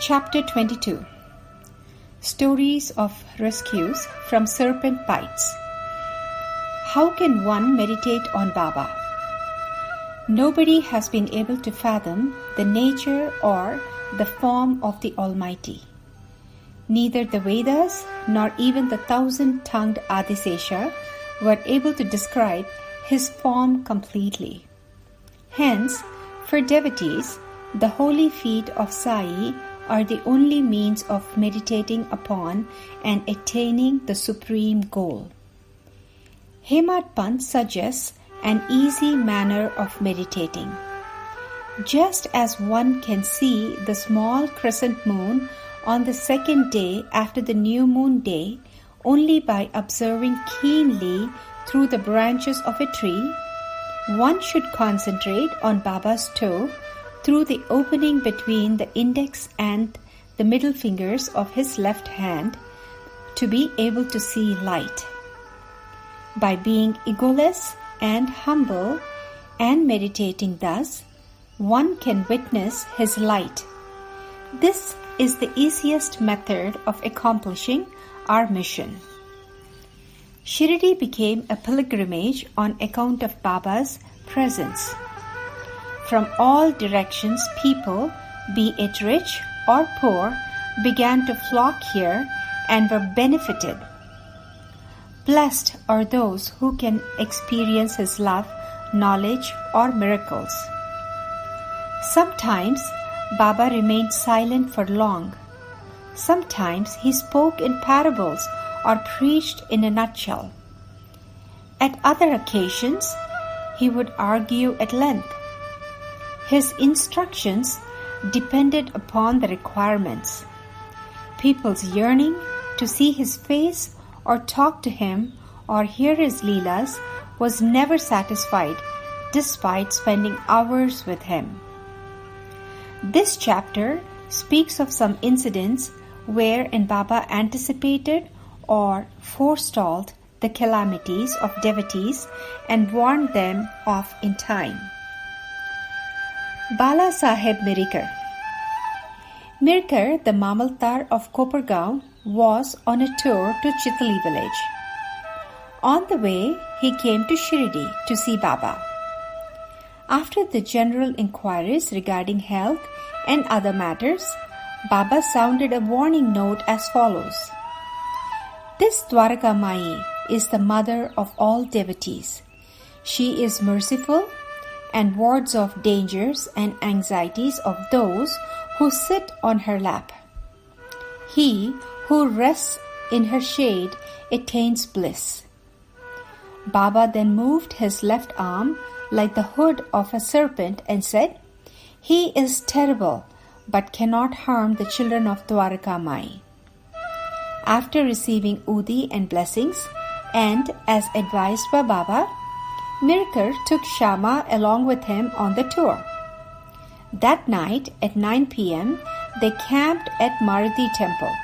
Chapter 22. Stories of Rescues from Serpent Bites. How can one meditate on Baba? Nobody has been able to fathom the nature or the form of the Almighty. Neither the Vedas nor even the thousand-tongued Adisesha were able to describe his form completely. Hence, for devotees, the holy feet of Sai are the only means of meditating upon and attaining the supreme goal. Hemad Pant suggests an easy manner of meditating. Just as one can see the small crescent moon on the second day after the new moon day only by observing keenly through the branches of a tree, one should concentrate on Baba's toe through the opening between the index and the middle fingers of his left hand to be able to see light. By being egoless and humble and meditating thus, one can witness his light. This is the easiest method of accomplishing our mission. Shirdi became a pilgrimage on account of Baba's presence. From all directions, people, be it rich or poor, began to flock here and were benefited. Blessed are those who can experience his love, knowledge, or miracles. Sometimes Baba remained silent for long. Sometimes he spoke in parables or preached in a nutshell. At other occasions, he would argue at length. His instructions depended upon the requirements. People's yearning to see his face or talk to him or hear his leelas was never satisfied despite spending hours with him. This chapter speaks of some incidents wherein Baba anticipated or forestalled the calamities of devotees and warned them off in time. Bala Saheb Mirikar. Mirikar, the Mamaltar of Kopargaon, was on a tour to Chitali village. On the way, he came to Shirdi to see Baba. After the general inquiries regarding health and other matters, Baba sounded a warning note as follows. This Dwaraka Mai is the mother of all devotees. She is merciful and wards off dangers and anxieties of those who sit on her lap. He who rests in her shade attains bliss. Baba then moved his left arm like the hood of a serpent and said, He is terrible but cannot harm the children of Dwaraka Mai. After receiving Udi and blessings, and as advised by Baba, Mirikar took Shama along with him on the tour. That night at 9 p.m., they camped at Maruti temple.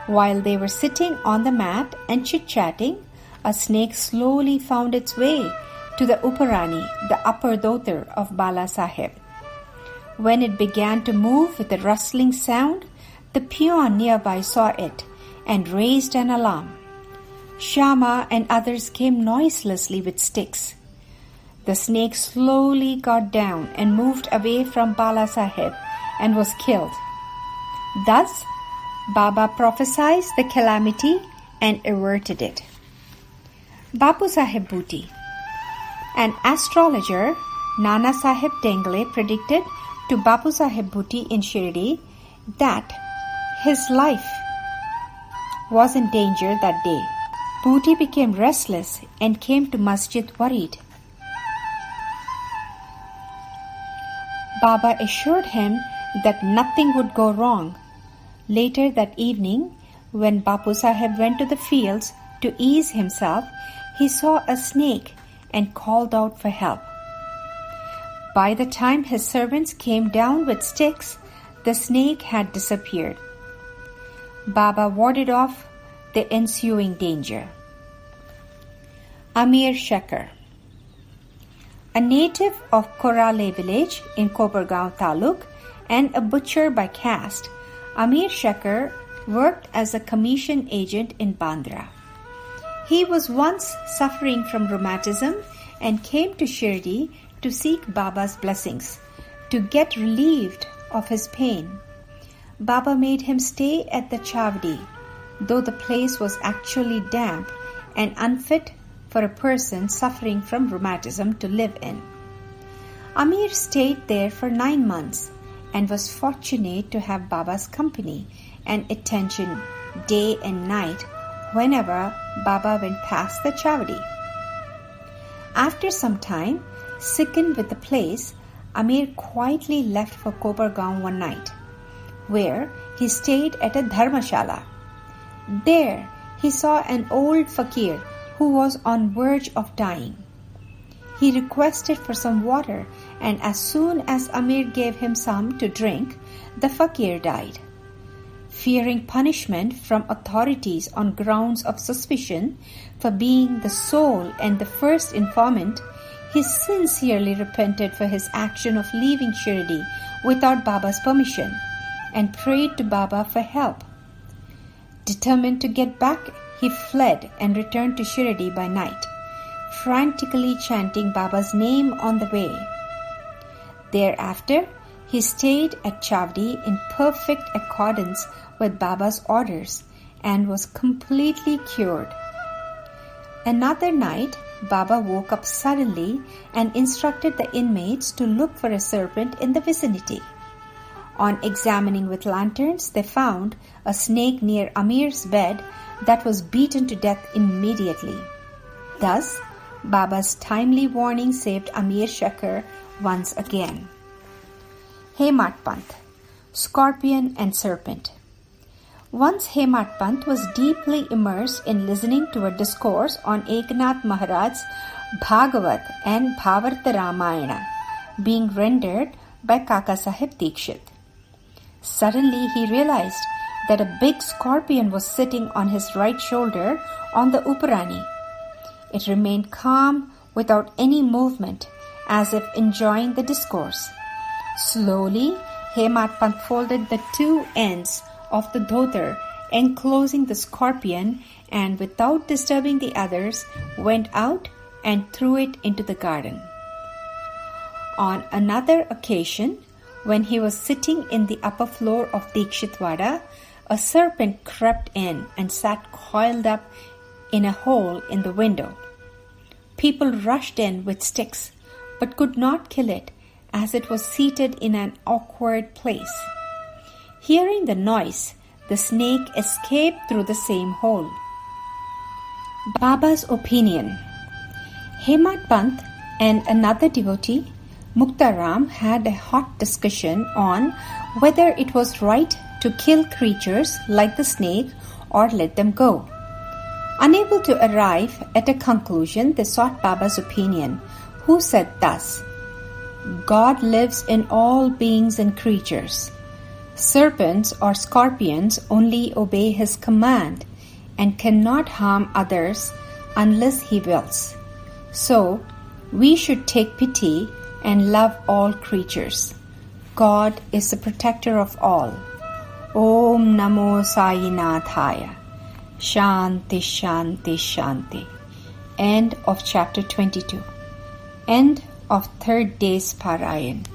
While they were sitting on the mat and chit-chatting, a snake slowly found its way to the Uparani, the upper dhotar of Bala Saheb. When it began to move with a rustling sound, the peon nearby saw it and raised an alarm. Shama and others came noiselessly with sticks. The snake slowly got down and moved away from Bala Saheb and was killed. Thus, Baba prophesied the calamity and averted it. Bapu Saheb Bhuti. An astrologer, Nana Saheb Tengle, predicted to Bapu Saheb Bhuti in Shirdi that his life was in danger that day. Bhuti became restless and came to masjid worried. Baba assured him that nothing would go wrong. Later that evening, when Bapu Saheb went to the fields to ease himself, he saw a snake and called out for help. By the time his servants came down with sticks, the snake had disappeared. Baba warded off the ensuing danger. Amir Shakar. A native of Korale village in Kopargaon Taluk and a butcher by caste, Amir Shekhar worked as a commission agent in Bandra. He was once suffering from rheumatism and came to Shirdi to seek Baba's blessings to get relieved of his pain. Baba made him stay at the Chavdi, though the place was actually damp and unfit for a person suffering from rheumatism to live in. Amir stayed there for 9 months and was fortunate to have Baba's company and attention day and night whenever Baba went past the Chavdi. After some time, sickened with the place, Amir quietly left for Kopargaon one night, where he stayed at a dharmashala. There he saw an old fakir who was on verge of dying. He requested for some water, and as soon as Amir gave him some to drink, the fakir died. Fearing punishment from authorities on grounds of suspicion for being the sole and the first informant, he sincerely repented for his action of leaving Shirdi without Baba's permission and prayed to Baba for help. Determined to get back, he fled and returned to Shirdi by night, frantically chanting Baba's name on the way. Thereafter, he stayed at Chavdi in perfect accordance with Baba's orders and was completely cured. Another night, Baba woke up suddenly and instructed the inmates to look for a serpent in the vicinity. On examining with lanterns, they found a snake near Amir's bed that was beaten to death immediately. Thus, Baba's timely warning saved Amir Shekhar once again. Hemat Pant, Scorpion and Serpent. Once Hemat Pant was deeply immersed in listening to a discourse on Eknath Maharaj's Bhagavat and Bhavarta Ramayana, being rendered by Kaka Sahib Dikshit. Suddenly he realized that a big scorpion was sitting on his right shoulder on the Uparani. It remained calm without any movement, as if enjoying the discourse. Slowly, Hemat Pant folded the two ends of the dhotar enclosing the scorpion and without disturbing the others went out and threw it into the garden. On another occasion, when he was sitting in the upper floor of Dikshitwada, a serpent crept in and sat coiled up in a hole in the window. People rushed in with sticks but could not kill it, as it was seated in an awkward place. Hearing the noise, the snake escaped through the same hole. Baba's opinion. Hemat Pant and another devotee, Muktaram, had a hot discussion on whether it was right to kill creatures like the snake or let them go. Unable to arrive at a conclusion, they sought Baba's opinion, who said thus: God lives in all beings and creatures. Serpents or scorpions only obey his command and cannot harm others unless he wills. So, we should take pity and love all creatures. God is the protector of all. Om Namo Sainathaya. Shanti, Shanti, Shanti. End of chapter 22. End of third day's Parayan.